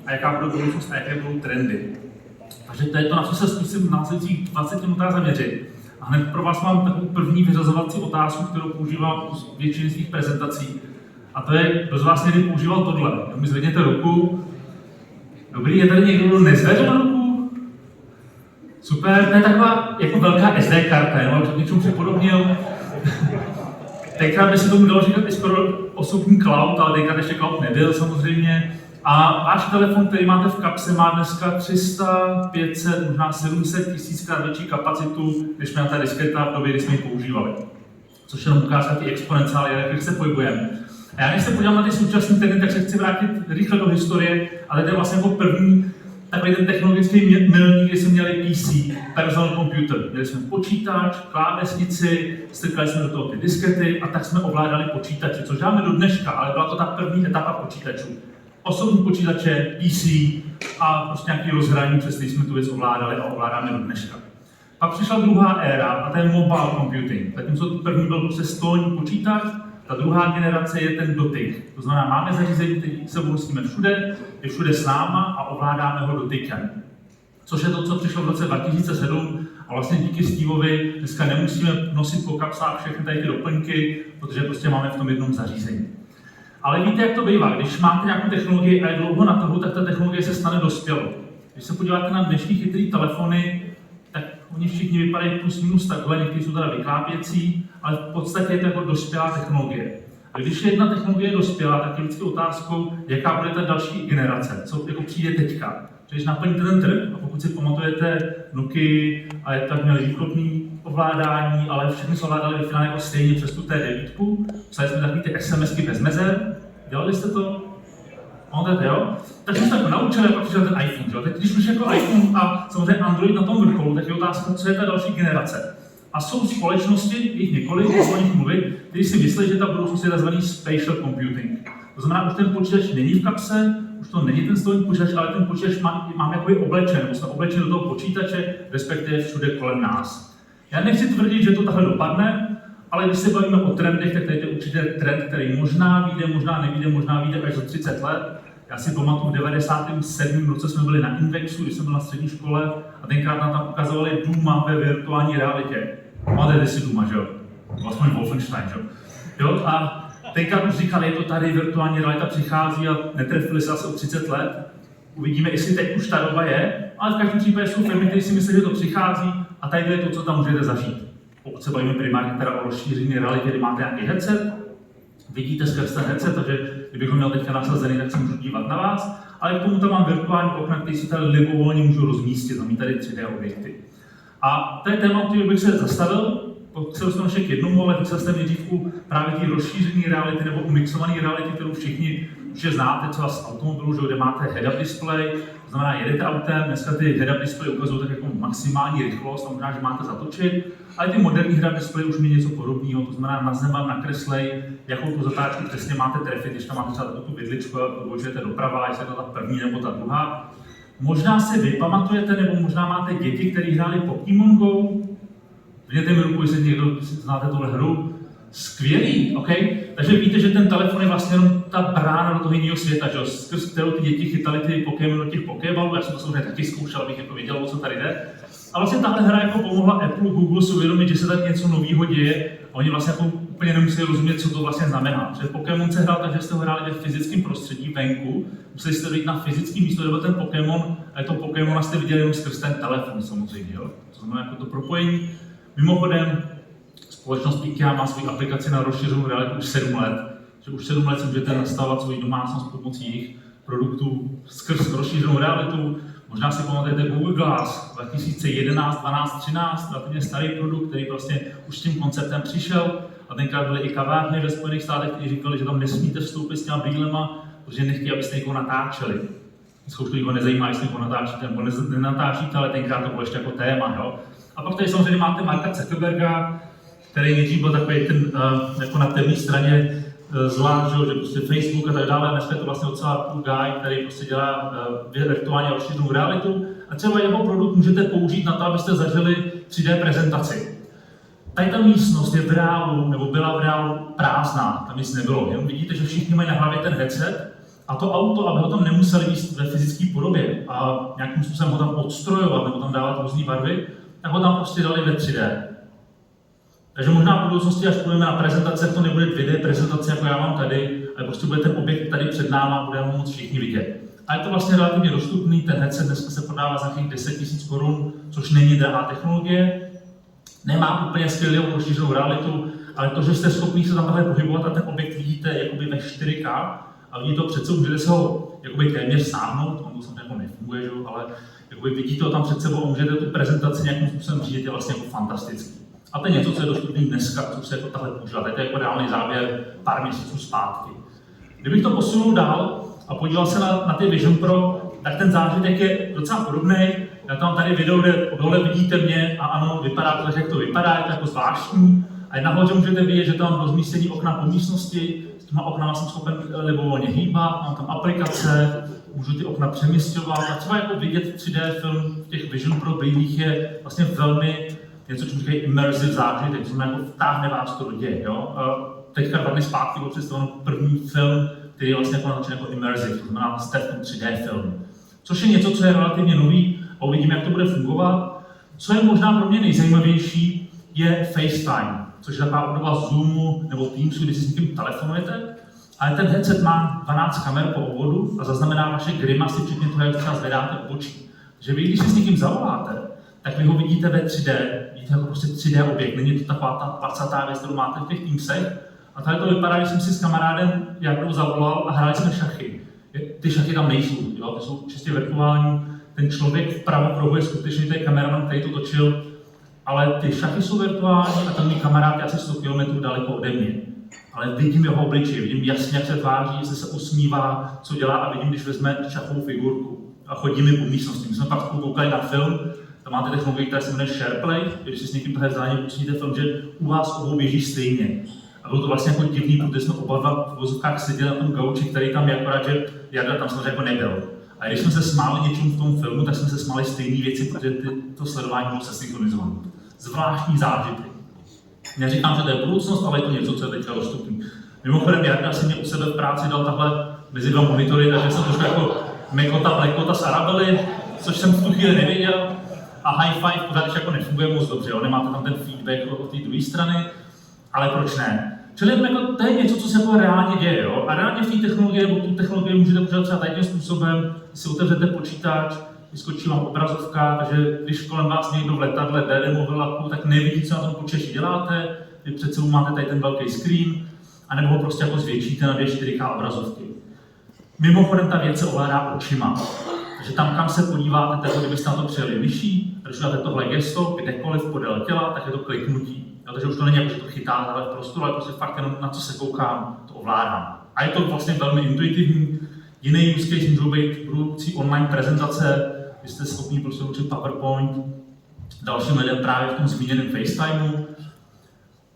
a jaká bude budoucnost a jaké budou trendy. Takže to je to, na co se zkusím v následujících 20 minutách zaměřit. A hned pro vás mám takovou první vyřazovací otázku, kterou používám u většiny svých prezentací. A to je, kdo z vás někdy používal tohle. Mi zvedněte ruku. Dobrý, je tady někdo, kdo nezvedl ruku? Super, to je taková jako velká SD karta, jo, že něčemu připodobnil. Tenkrát by se tomu dalo říkat i skoro osobní cloud, ale tenkrát ještě cloud nebyl samozřejmě. A váš telefon, který máte v kapse, má dneska 300, 500, možná 700 tisíckrát větší kapacitu, než měla ta disketa v době, kdy jsme ji používali. Což jenom ukázat ty exponenciály, jak se pohybujeme. A já než se podívám na ty současné trendy, tak se chci vrátit rychle do historie, ale to je vlastně jako první takový ten technologický milník, kdy jsme měli PC, personal computer. Měli jsme počítač, klávesnici, strkali jsme do toho ty diskety a tak jsme ovládali počítače, což děláme do dneška, ale byla to ta první etapa počítačů. Osobní počítače, PC a prostě nějaký rozhraní, přes který jsme tu věc ovládali a ovládáme do dneška. Pak přišla druhá éra a to je mobile computing. Zatímco první byl prostě stolní počítač, ta druhá generace je ten dotyk. To znamená, máme zařízení, které se nosíme všude, je všude s náma a ovládáme ho dotykem. Což je to, co přišlo v roce 2007 a vlastně díky Steveovi dneska nemusíme nosit po kapsách všechny tady ty doplňky, protože prostě máme v tom jednom zařízení. Ale víte, jak to bývá, když máte nějakou technologii a je dlouho na trhu, tak ta technologie se stane dospělou. Když se podíváte na dnešní chytré telefony, tak oni všichni vypadají plus minus takhle, někteří jsou teda vyklápěcí, ale v podstatě je to jako dospělá technologie. A když je jedna technologie dospělá, tak je vždycky otázkou, jaká bude ta další generace, co jako přijde teďka. Když naplníte ten trh, a pokud si pamatujete Nokia, a tak měli výklopný ovládání, ale všechny se ovládali ve finále jako stejně přes tu T9, psali jsme takový ty SMSky bez mezer, dělali jste to? Pamatujete, jo? Tak jsme se tak naučili, pak přišel ten iPhone, že? Teď když už jako iPhone a samozřejmě Android na tom vrcholu, tak je otázka, co je ta další generace. A jsou společnosti, jich několik, o nich mluvit, kteří si myslí, že ta budoucnost je tzv. Spatial computing. To znamená, už ten počítač není v kapse, už to není ten stolní počítač, ale ten počítač máme jakoby oblečen, nebo jsme oblečeni do toho počítače, respektive všude kolem nás. Já nechci tvrdit, že to takhle dopadne, ale když se bavíme o trendech, tak tady je určitě trend, který možná vyjde, možná nevyjde, možná vyjde až za 30 let. Já si pamatuju, v 97. roce jsme byli na Invexu, když jsem byl na střední škole a tenkrát nám tam ukazovali Duma ve virtuální realitě. Máte si Duma, že jo? Vlastně Wolfenstein, že jo? A tenkrát už říkali, je to tady, virtuální realita přichází a netrefili se asi o 30 let. Uvidíme, jestli teď už ta doba je, ale v každém případě jsou firmy, které si myslí, že to přichází a tady je to, co tam můžete zažít. Pokud se bavíme primárně teda o rozšíření reality, kdy máte nějaký headset, vidíte skrz ten headset, takže kdybych ho měl teďka nasazený, tak se můžu dívat na vás, ale k tomu tam mám virtuální okna, které si tady libovolně můžu rozmístit, mám tady 3D objekty. A to je téma, o kterém bych se zastavil, pokud se dostanu ještě k jednomu, ale když se nejdřív u právě té rozšířené reality nebo u mixované reality, kterou všichni určitě znáte, třeba z automobilu, kde máte head-up display, to znamená, jedete autem, dneska ty head-up display ukazují tak jako maximální rychlost, a možná, že máte zatočit, ale ty moderní head-up display už mění něco podobného, to znamená, na zem vám nakreslej, jakou tu zatáčku přesně máte trefit, když tam máte třeba tu vidličku a odbočujete doprava, jestli je to ta první nebo ta druhá. Možná si vy pamatujete, nebo možná máte děti, které hráli Pokémon Go. Vidíte mi ruku, jestli někdo znáte tuhle hru. Skvělý, OK? Takže víte, že ten telefon je vlastně jenom ta brána do toho jiného světa, že? Skrz kterou ty děti chytali ty Pokémony do těch Pokébalů. Já jsem to samozřejmě taky zkoušel, abych jako věděl, o co tady jde. A vlastně tahle hra jako pomohla Apple, Google si uvědomit, že se tady něco nového děje. A oni vlastně jako úplně nemusí rozumět, co to vlastně znamená. Protože Pokémon se hrál tak, že jste ho hráli ve fyzickém prostředí venku, museli jste být na fyzickém místo, kde byl ten Pokémon, a to Pokémona jste viděli jenom skrz ten telefon samozřejmě. Jo? To znamená jako to propojení. Mimochodem, společnost IKEA má svou aplikaci na rozšířenou realitu už 7 let. Že už 7 let si můžete nastavovat svou domácnost pomocí jejich produktů skrz rozšířenou realitu. Možná si pamatujete Google Glass 2011, 12, 13, relativně starý produkt, který vlastně už s tím konceptem přišel. A tenkrát byly i kavárny ve Spojených státech, kteří říkali, že tam nesmíte vstoupit s těma brýlema, protože nechtějí, abyste někoho natáčeli. Zkoušku ho nezajímá, jestli někoho natáčíte nebo nenatáčíte, ale tenkrát to bylo ještě jako téma. Jo? A pak tady samozřejmě máte Marka Zuckerberga, který nejdřív byl takový ten jako na temné straně zla, že prostě Facebook a tak dále, a dneska je to vlastně docela cool guy, který prostě dělá virtuálně rozšířenou realitu. A třeba jeho produkt můžete použít na to, abyste zažili 3D prezentaci. Tady ta místnost je v reálu, nebo byla v reálu prázdná, tam nic nebylo. Jenom vidíte, že všichni mají na hlavě ten headset A to auto, aby ho tam nemuseli mít ve fyzické podobě a nějakým způsobem ho tam odstrojovat nebo tam dávat různé barvy, tak ho tam prostě dali ve 3D. Takže možná v budoucnosti, až půjdeme na prezentace, to nebude 2D prezentace, jako já mám tady, ale prostě bude ten objekt tady před náma a budeme ho moct všichni vidět. A je to vlastně relativně dostupný, ten headset dneska se prodává za nějakých 10 000 korun, což není drahá technologie. Nemá úplně skvělou rozšířenou realitu, ale to, že jste schopni se tam takhle pohybovat a ten objekt vidíte jakoby ve 4K a vidíte to před sebou, můžete se ho jakoby téměř sáhnout, on to samozřejmě jako nefunguje, že? Ale jakoby vidíte ho tam před sebou a můžete tu prezentaci nějakým způsobem řídit, je vlastně jako fantastický. A to je něco, co je dostupné dneska, co se jako takhle používá. To je jako reálný záběr pár měsíců zpátky. Kdybych to posunul dál a podíval se na ty Vision Pro, tak ten zážitek je docela podobný. Já tam tady video, kde dole vidíte mě a ano, vypadá to tak, jak to vypadá, je to jako zvláštní. A nahoře můžete vidět, že tam rozmístění okna po místnosti, s těma oknama jsem schopen libovolně hýbat, mám tam aplikace, můžu ty okna přeměstňovat a třeba jako vidět 3D film v těch Vision Pro brýlích je vlastně velmi něco, čemu říkají immersive zážitek, to znamená, jako vtáhne vás to do děje. Jo? Teďka 2 dny zpátky byl představen první film, který je vlastně jako immersive, to znamená jste v tom 3D film. Což je něco, co je relativně nový a uvidíme, jak to bude fungovat. Co je možná pro mě nejzajímavější, je FaceTime, což je taková podoba Zoomu nebo Teamsu, kdy si s někým telefonujete, ale ten headset má 12 kamer po obvodu a zaznamená vaše grimasy, včetně toho, jak třeba zvedáte obočí. Takže vy, když si s někým zavoláte, tak vy ho vidíte ve 3D, vidíte jako prostě 3D objekt, není to taková ta placatá věc, kterou máte v těch Teamsech. A tady to vypadá, když jsem si s kamarádem Jarkou zavolal a hráli jsme šachy. Ty šachy tam nejsou, jo? Ty jsou čistě virtuální, ten člověk vpravo v rohu je skutečně ten kameraman, který to točil, ale ty šachy jsou virtuální a ten můj kamarád je asi 100 km daleko ode mě. Ale vidím jeho obličej, vidím jasně, jak se tváří, jestli se usmívá, co dělá a vidím, když vezme šachovou figurku a chodí mi po místnosti. My jsme pak koukali na film, tam máte technologii, která se jmenuje SharePlay, když si s někým takhle vzdáleně pustíte film, že u vás obou běží stejně. A bylo to vlastně jako divný, protože jsme oba dva v vozovkách seděli na tom gauči, který tam je, akorát, že Jarda tam samozřejmě jako nebyl. A když jsme se smáli něčemu v tom filmu, tak jsme se smáli stejné věci, protože to sledování bylo sesynchronizované. Zvláštní zážitek. Neříkám, že to je budoucnost, ale je to něco, co je teďka dostupné. Mimochodem, Jarda si mě u sebe v práci dal takhle mezi 2 monitory, takže jsem trošku jako mekota z Arabely, což jsem v tu chvíli nevěděl. A Hi-Fi pořád jako nefunguje moc dobře, jo? Nemáte tam ten feedback od té druhé strany, ale proč ne? Čili jako, to je něco, co se jako reálně děje, jo? A reálně v té technologii, nebo tu technologii můžete používat třeba takovým způsobem, když si otevřete počítač, vyskočí vám obrazovka, takže když kolem vás někdo v letadle jde nebo v vlaku, tak nevidí, co na tom počítači děláte, vy před sebou máte tady ten velký screen, anebo ho prostě jako zvětšíte na 2 4K obrazovky. Mimochodem ta věc se ovládá očima. Takže tam, kam se podíváte, tak kdybyste na to přijeli vyšší, když dáte tohle gesto kdekoliv podél těla, tak je to kliknutí. Takže už to není jako, že to chytá v prostoru, ale prostě fakt jenom na co se koukám, to ovládám. A je to vlastně velmi intuitivní. Jiný use case můžou být budoucí online prezentace, kdy jste schopni prostě učit PowerPoint dalším lidem právě v tom zmíněném FaceTimeu.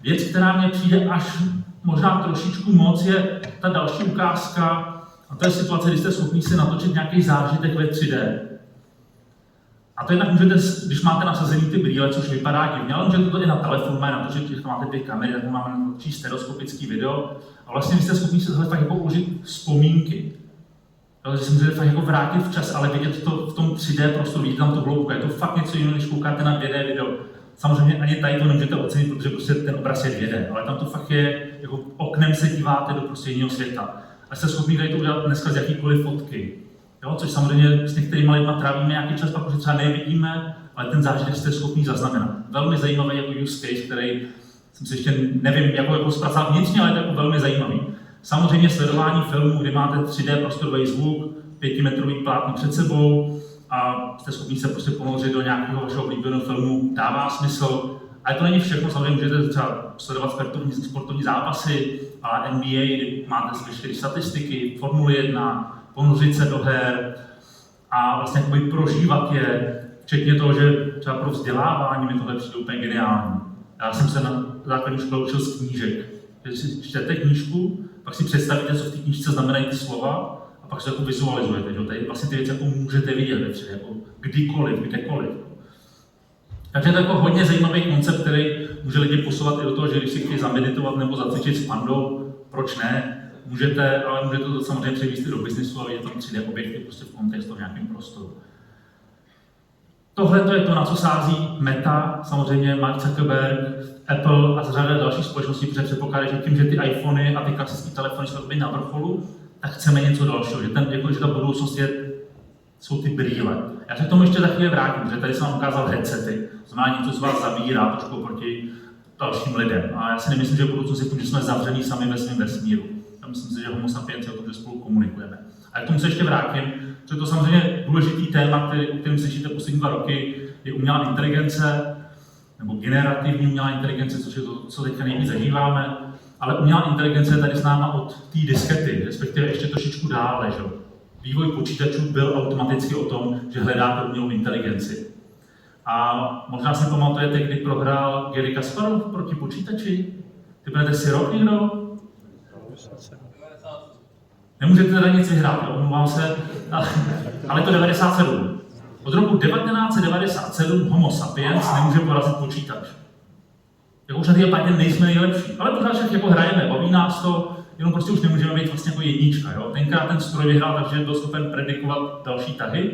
Věc, která mě přijde až možná trošičku moc, je ta další ukázka. A to je situace, kdy jste schopni si natočit nějaký zážitek ve 3D. A to jednak můžete, když máte nasazený ty brýle, což vypadá divně, ale můžete to i na telefonu natočit, když máte 2 kamery, tak máme natočit stereoskopický video. A vlastně vy jste schopni se fakt jako užít vzpomínky. Takže se můžete fakt jako vrátit v čas, ale vidět to v tom 3D prostoru, vidíte tam to hloubku. Je to fakt něco jiného, když koukáte na 2D video. Samozřejmě ani tady to nemůžete ocenit, protože prostě ten obraz je 2D, ale tam to fakt je, jako oknem se díváte do prostě jiného světa. A jste schopni tady to udělat dneska z jakýkoliv fotky. Jo, což samozřejmě s některými lidmi trávíme nějaký čas, pak už třeba nevidíme, ale ten zážitek jste schopni zaznamenat. Velmi zajímavý jako use case, který jsem si ještě nevím, jako zpracovat vnitřně, ale je to jako velmi zajímavý. Samozřejmě sledování filmu, kdy máte 3D prostorový zvuk, 5metrový plátno před sebou a jste schopni se prostě ponořit do nějakého vašeho oblíbeného filmu, dává smysl. Ale to není všechno, samozřejmě můžete třeba sledovat sportovní zápasy, ale NBA, kdy máte veškeré statistiky, Formule 1, ponořit se do her a vlastně prožívat je, včetně toho, že třeba pro vzdělávání mi tohle přijde úplně geniální. Já jsem se na základní škole učil z knížek. Že si čtete knížku, pak si představíte, co v té knížce znamenají ty slova a pak se jako vizualizujete. Že? Tady vlastně ty věci jako můžete vidět, jako kdykoliv, kdekoliv. Takže to je jako hodně zajímavý koncept, který může lidi posouvat i do toho, že když si chtějí zameditovat nebo zacvičit s pandou, proč ne? můžete, ale můžete to samozřejmě převést do biznesu a vidět tam 3D objekty prostě v kontextu v nějakém prostoru. Tohle to je to, na co sází Meta, samozřejmě Mark Zuckerberg, Apple a řada dalších společností, protože předpokládají, že tím, že ty iPhony a ty klasické telefony jsou na vrcholu, tak chceme něco dalšího, že ta budoucnost jsou ty brýle. Já se k tomu ještě za chvíli vrátím, protože tady jsem vám ukázal headsety, to znamená něco, co vás zabírá trošku proti dalším lidem. A já si nemyslím, že v budoucnosti je, že jsme zavření sami ve svém vesmíru. Já myslím si, že homo sapiens je o tom, že spolu komunikujeme. A k tomu se ještě vrátím, že to samozřejmě důležitý téma, o kterém slyšíte poslední 2 roky, je umělá inteligence, nebo generativní umělá inteligence, což je to, co teďka nejvíc zažíváme. Ale umělá inteligence je tady s náma od té diskety, respektive ještě trošičku dále. Že? Vývoj počítačů byl automaticky o tom, že hledáte umělou inteligenci. A možná si pamatujete, kdy prohrál Garry Kasparov proti počítači? Ty budete si rok někdo? Nemůžete teda nic vyhrát, omlouvám se, ale to 97. Od roku 1997 Homo sapiens nemůže porazit počítač. Jako už na té pátě nejsme nejlepší, ale pořád však jako hrajeme, baví nás to, jenom prostě už nemůžeme být vlastně jako jednička. Jo? Tenkrát ten stroj vyhrál, takže byl schopen predikovat další tahy.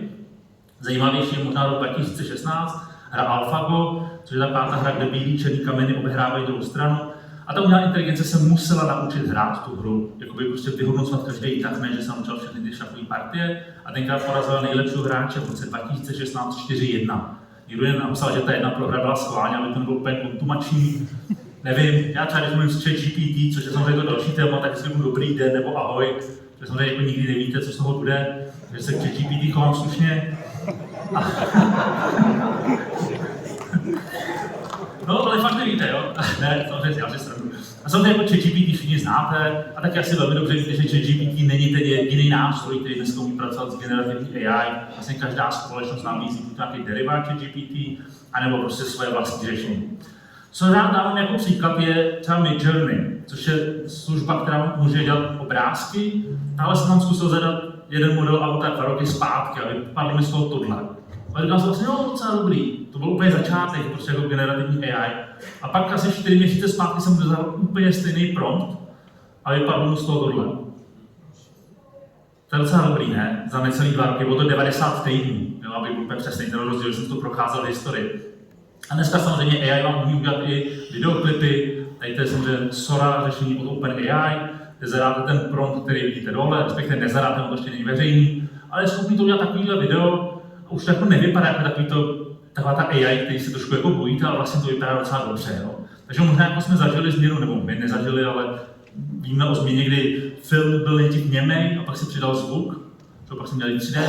Zajímavější je možná rok 2016, hra AlphaGo, což je taková ta hra, kde bílí černý kameny obehrávají druhou stranu. A ta umělá inteligence se musela naučit hrát tu hru, jakoby prostě vyhodnocovat každý tah, ne, že se naučil všechny ty šachové partie. A tenkrát porazila nejlepšího hráče v roce 2016 4-1. Někdo jen napsal, že ta jedna prohra byla schválně, aby to nebylo úplně kontumační. Nevím, já třeba když mluvím s ChatGPT, což je samozřejmě to další téma, tak si řeknu dobrý den nebo ahoj, že samozřejmě jako nikdy nevíte, co z toho bude, že se k ChatGPT chovám slušně. No, ale fakt nevíte, jo? Ne, samozřejmě, já si sranu. A samozřejmě jako ChatGPT všichni znáte, a taky asi velmi dobře víte, že ChatGPT není ten jediný nástroj, který dneska umí pracovat s generativní AI. Vlastně každá společnost nabízí nějaký derivát ChatGPT, anebo prostě svoje vlastní řešení. Co rád dávám jako příklad je třeba Midjourney, což je služba, která vám může dělat obrázky. Tahle jsem tam zkusil zadat jeden model auta 2 roky zpátky a vypadlo mi z toho tohle. A říkal jsem vlastně, no, docela dobrý. To byl úplně začátek, prostě jako generativní AI. A pak asi 4 měsíce zpátky jsem mu zadal úplně stejný prompt a vypadlo mu z toho tohle. To je docela dobrý, ne? Za necelý 2 roky, bylo to 90 týdnů, jo, abych byl úplně přesný, ten rozdíl, že jsem to procházel v historii. A dneska samozřejmě AI vám umí udělat i videoklipy, tady to je samozřejmě Sora, řešení od OpenAI, kde zadáte ten prompt, který vidíte dole, respektive nezadáte, to ještě není veřejný, ale je schopný to udělat takovýhle video a už to jako nevypadá jako taková ta AI, který se trošku jako bojíte, ale vlastně to vypadá docela dobře. Jo? Takže možná jako jsme zažili změnu, nebo my nezažili, ale víme o změně, kdy film byl nejdřív němej a pak se přidal zvuk, to pak jsme měli 3D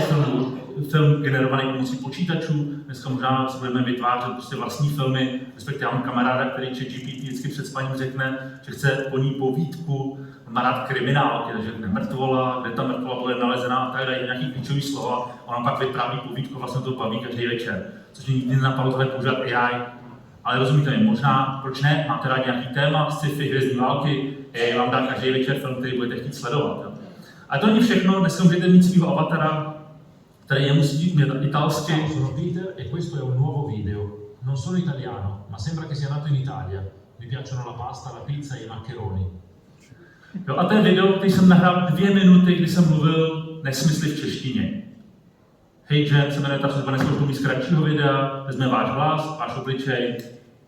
film generovaný pomocí počítačů, dneska možná si budeme vytvářet prostě vlastní filmy, respektive mám kamaráda, který ChatGPT vždycky před spaním řekne, že chce po ní povídku, má rád kriminálky, takže řekne mrtvola, kde ta mrtvola bude nalezená a tak dají nějaký klíčový slova a on pak vypráví povídku, vlastně to baví každý večer, což mě nikdy nenapadlo tohle používat AI. Ale rozumíte mi, možná, proč ne, máte rád nějaký téma, sci-fi, hvězdní války, AI vám dá každý večer film, který budete chtít sledovat. Jo. A to není všechno, dneska můžete mít svého avatara, který nemusí mít italsky. Ciao, sono Peter e questo è un nuovo video. Non sono italiano, ma sembra che sia nato in Italia. Mi piacciono la pasta, la pizza e i maccheroni. Jo, a to je video, který jsem nahrál 2 minuty, kdy jsem mluvil nesmysly v češtině. Hej Jen, se jmenuje ta služba, dneska už z kratšího videa, vezme váš hlas, váš obličej,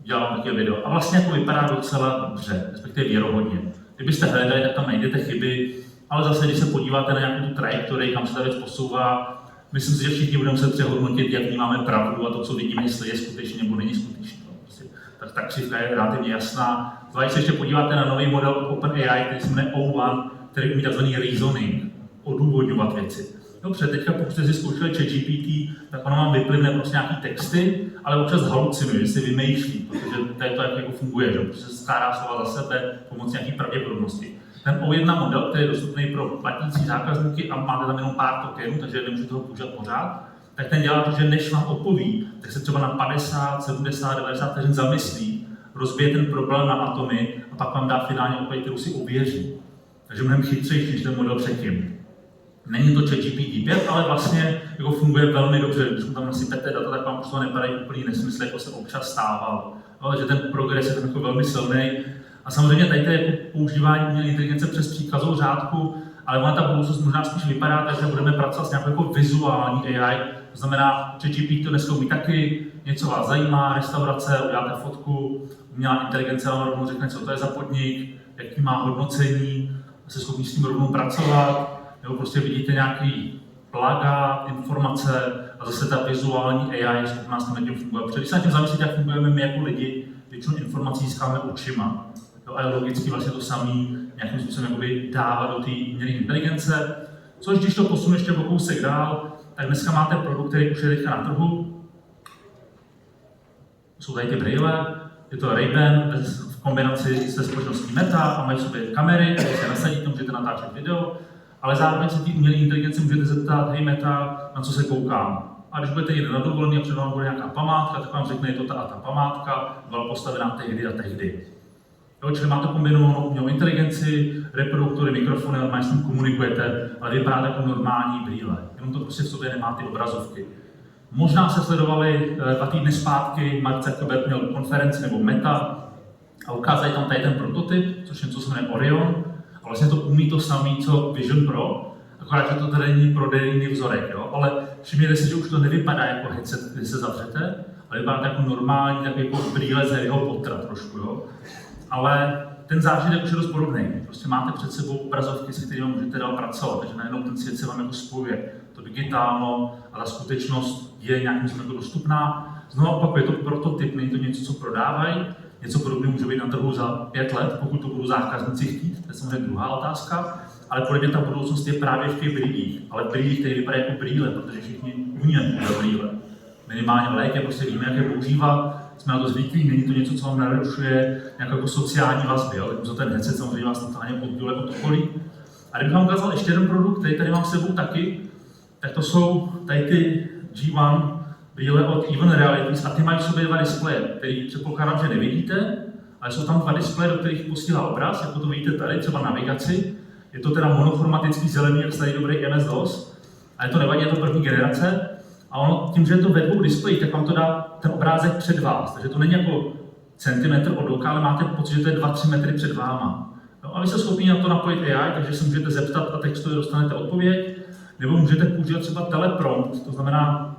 dělám takové video. A vlastně jako vypadá docela dobře, respektive věrohodně. Kdybyste hledali, tak tam najdete chyby, ale zase, když se podíváte na nějakou tu trajektorii, kam se ta věc posouvá, myslím si, že všichni budeme se přehodnotit, jak vnímáme pravdu a to, co vidíme, jestli je skutečně nebo není skutečně. Prostě, tak ta křivka je relativně jasná. Zvlášť se ještě podíváte na nový model OpenAI, který se jmenuje O1, který umí tzv. Reasoning, odůvodňovat věci. Dobře, teďka pokud jste si zkoušeli ChatGPT, tak ono vám vyplivne prostě nějaký texty, ale občas halucinuje, že si vymýšlí, protože to je to, jak jako funguje, že prostě skládá slova za sebe pomocí nějaký pravděpodobnosti. Ten O1 model, který je dostupný pro platící zákazníky a máte tam jenom pár tokenů, takže nemůžete ho používat pořád, tak ten dělá to, že než vám odpoví, tak se třeba na 50, 70, 90 vteřin zamyslí, rozbije ten problém na atomy a pak vám dá finálně odpověď, kterou si ověří. Takže mnohem chytřejší než ten model předtím. Není to ChatGPT 5, ale vlastně jako funguje velmi dobře. Když mu tam nasypete data, tak vám už to nepadají úplný nesmysl, jako se občas stával. Ale že ten progres je tam jako velmi silný. A samozřejmě tady to je jako používání umělé inteligence přes příkazovou řádku, ale ona ta budoucnost možná spíš vypadá tak, že budeme pracovat s nějakou jako vizuální AI, to znamená, že GPT to dneska umí taky, něco vás zajímá, restaurace, uděláte fotku, umělá inteligence vám rovnou řekne, co to je za podnik, jaký má hodnocení, jste schopni s tím rovnou pracovat, nebo prostě vidíte nějaký plagát, informace a zase ta vizuální AI je schopná s tím fungovat. Protože když se na tím zamyslíte, jak fungujeme my jako lidi, většinu informací získáme očima. A je logicky vlastně to samé nějakým způsobem dávat do té umělé inteligence. Což když to posunu ještě o kousek dál, tak dneska máte produkt, který už je teďka na trhu. Jsou tady ty brýle, je to Ray-Ban v kombinaci se společností Meta a mají v sobě kamery, které se nasadíte, můžete natáčet video, ale zároveň se té umělé inteligence můžete zeptat, hej Meta, na co se koukám. A když budete jít na dovolený a před vám bude nějaká památka, tak vám řekne, je to ta a ta památka, byla postavená tehdy a tehdy. Jo, čili máte kombinovanou umělou inteligenci, reproduktory, mikrofony, normálně s tím komunikujete, ale vypadá jako normální brýle. Jenom to prostě v sobě nemá ty obrazovky. Možná se sledovali 2 týdny zpátky, Mark Zuckerberg měl konferenci nebo Meta a ukázali tam tady ten prototyp, což něco se jmenuje Orion, a vlastně to umí to samé, co Vision Pro, akorát, že to tady není prodejný vzorek, jo? Ale všimněte si, že už to nevypadá jako headset, když se zavřete, ale vypadá to jako normální, tak jako brýle z Harryho Pottera trošku, jo? Ale ten zážitek už je dost podobný. Prostě máte před sebou obrazovky, se kterými můžete dál pracovat, takže najednou ten svět se vám jako spojuje. To digitálno a ta skutečnost je nějakým způsobem dostupná. Znovu opakuju, je to prototyp, není to něco, co prodávají. Něco podobného může být na trhu za 5 let, pokud to budou zákazníci chtít, to je samozřejmě druhá otázka. Ale podle mě ta budoucnost je právě v těch brýlích. Ale brýlích, které vypadají jako brýle, protože všichni umí používat brýle. Minimálně v létě prostě víme, jak je používat, jsme na to zvyklí, není to něco, co vám narušuje nějakou jako sociální vazby, jo? Tak ten headset samozřejmě vás totálně odděluje od okolí. A kdybych vám ukázal ještě jeden produkt, který tady mám s sebou taky, tak to jsou tady ty G1 brýle od Even Realities a ty mají v sobě 2 displeje, který předpokládám, že nevidíte, ale jsou tam 2 displeje, do kterých posílá obraz, jako to vidíte tady, třeba navigaci. Je to teda monochromatický zelený, jak tady dobrý MS-DOS, ale to nevadí, je to první generace. A ono, tím, že je to ve 2 displejích, tak vám to dá ten obrázek před vás. Takže to není jako centimetr od oka, ale máte pocit, že to je 2-3 metry před váma. No a vy jste schopni na to napojit AI, takže se můžete zeptat a textově dostanete odpověď. Nebo můžete používat třeba teleprompt, to znamená,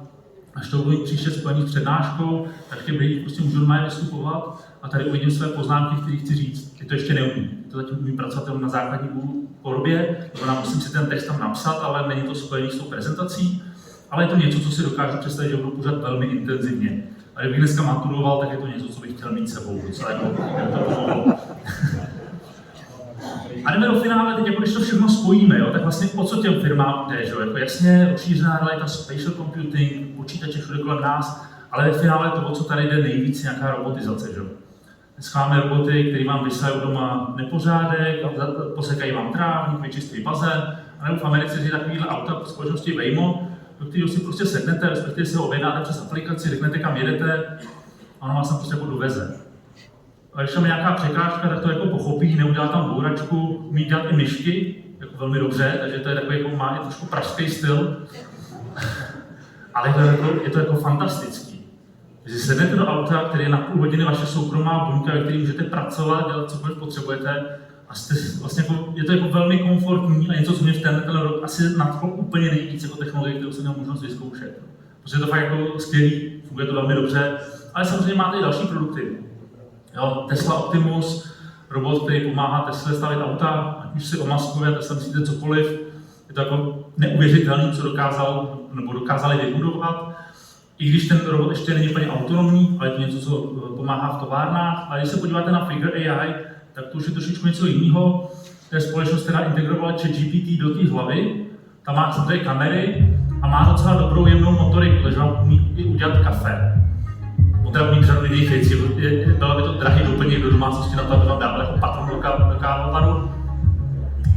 až to budu příště spojení s přednáškou, tak ty brýle prostě můžu normálně vystupovat a tady uvidím své poznámky, které chci říct. Ty to ještě neumí. To zatím umí pracovat jenom na základní podobě, to znamená, musím si ten text tam napsat, ale není to spojený s tou prezentací. Ale je to něco, co si dokážu představit, že budu používat velmi intenzivně. A kdybych dneska maturoval, tak je to něco, co bych chtěl mít sebou. Docela jako a jdeme do finále, teď jako když to všechno spojíme, jo, tak vlastně o co těm firmám jde, že? Jako jasně rozšířená realita, spatial computing, počítače všude kolem nás, ale ve finále to, o co tady jde nejvíc, nějaká robotizace. Že? Dneska máme roboty, které vám vysají doma nepořádek, posekají vám trávník, vyčistí bazén, a nebo v Americe je takovýhle auta společnosti Waymo, do kterého si prostě sednete, respektive si ho objednáte přes aplikaci, řeknete, kam jedete, a ono vás tam prostě jako doveze. A když tam je nějaká překážka, tak to jako pochopí, neudělá tam bouračku, umí dělat i myšky, jako velmi dobře, takže to je takový, jako má i trošku pražský styl. Ale je to jako fantastický. Když si sednete do auta, který je na půl hodiny vaše soukromá buňka, ve které můžete pracovat, dělat cokoliv potřebujete, a vlastně jako, je to jako velmi komfortní a něco, co mě v tenhle rok asi nadchlo úplně nejvíc jako technologie, kterou jsem měl možnost vyzkoušet. Protože je to fakt jako skvělý, funguje to velmi dobře, ale samozřejmě máte i další produkty. Jo, Tesla Optimus, robot, který pomáhá Tesle stavit auta, ať už si omaskuje, Tesla myslíte cokoliv. Je to jako neuvěřitelné, co dokázali vybudovat. I když ten robot ještě není úplně autonomní, ale je to něco, co pomáhá v továrnách. A když se podíváte na Figure AI, tak to už je trošičku něco jiného. To je společnost, která integrovala ChatGPT do té hlavy. Tam má samozřejmě kamery a má docela dobrou jemnou motoriku, takže vám umí i udělat kafe. Teda umí řadu jiných věcí. Bylo by to drahý doplněk do domácnosti na to, aby vám dával jako patron do kávovanu.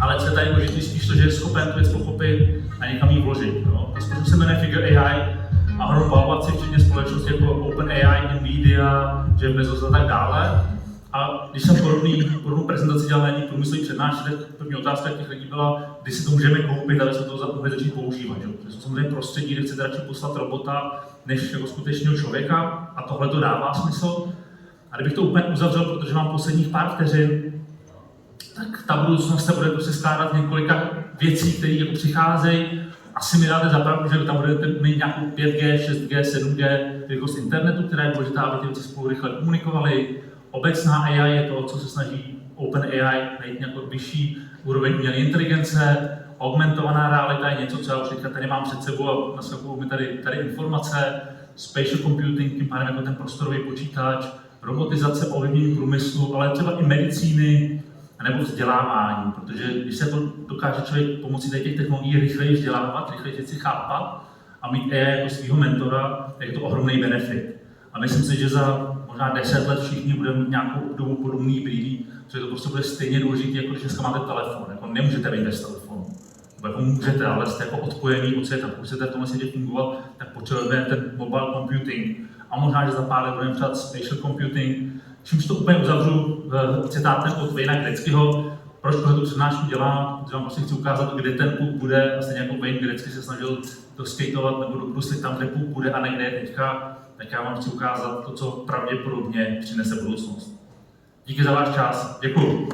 Ale co je tady důležité, spíš to, že je schopen tu věc pochopit a někam ji vložit. Ta společnost se jmenuje Figure AI a hrom valvaci, včetně společnosti jako OpenAI, Nvidia, Jeff Bezos a tak dále. A když jsem podobnou prezentaci dělal na jedné průmyslové přednášce, tak první otázka těch lidí byla, kdy si to můžeme koupit, aby se to mohli začít používat. Že jsou samozřejmě prostředí, kde chcete radši poslat robota, než jako skutečného člověka, a tohle to dává smysl. A kdybych to úplně uzavřel, protože mám posledních pár vteřin, tak ta budoucnost se bude prostě skládat z několika věcí, které jako přicházejí. Asi mi dáte za pravdu, že tam budete mít nějakou 5G, 6G, 7G rychlost internetu, která je důležitá, aby ty věci spolu rychle komunikovaly. Obecná AI je to, co se snaží OpenAI najít nějakou vyšší úroveň umělé inteligence. Augmentovaná realita je něco, co já už teďka tady mám před sebou a naskakují mi tady informace. Spatial computing, tím pádem jako ten prostorový počítač, robotizace, ovlivnění průmyslu, ale třeba i medicíny, nebo vzdělávání, protože když se to dokáže člověk pomocí těch technologií rychleji vzdělávat, rychleji věci chápat a mít AI jako svého mentora, tak je to ohromný benefit. A myslím si, že za možná 10 let všichni budeme mít nějakou dobu podobný brýlí, že to prostě bude stejně důležité, jako když dneska máte telefon. Jako nemůžete být bez telefonu. Jako můžete, ale jste jako odpojení od světa. Pokud chcete v tomhle světě fungovat, tak potřebujete ten mobile computing. A možná, že za pár let budeme třeba spatial computing, čímž to úplně uzavřu citátem od Wayna Gretzkyho. Proč tu přednášku dělám? Protože vám prostě chci ukázat, kde ten puk bude. A stejně jako Wayne Gretzky se snažil to skateovat nebo dobruslit tam, kde puk bude a ne kde je teďka, tak já vám chci ukázat to, co pravděpodobně přinese budoucnost. Díky za váš čas. Děkuju.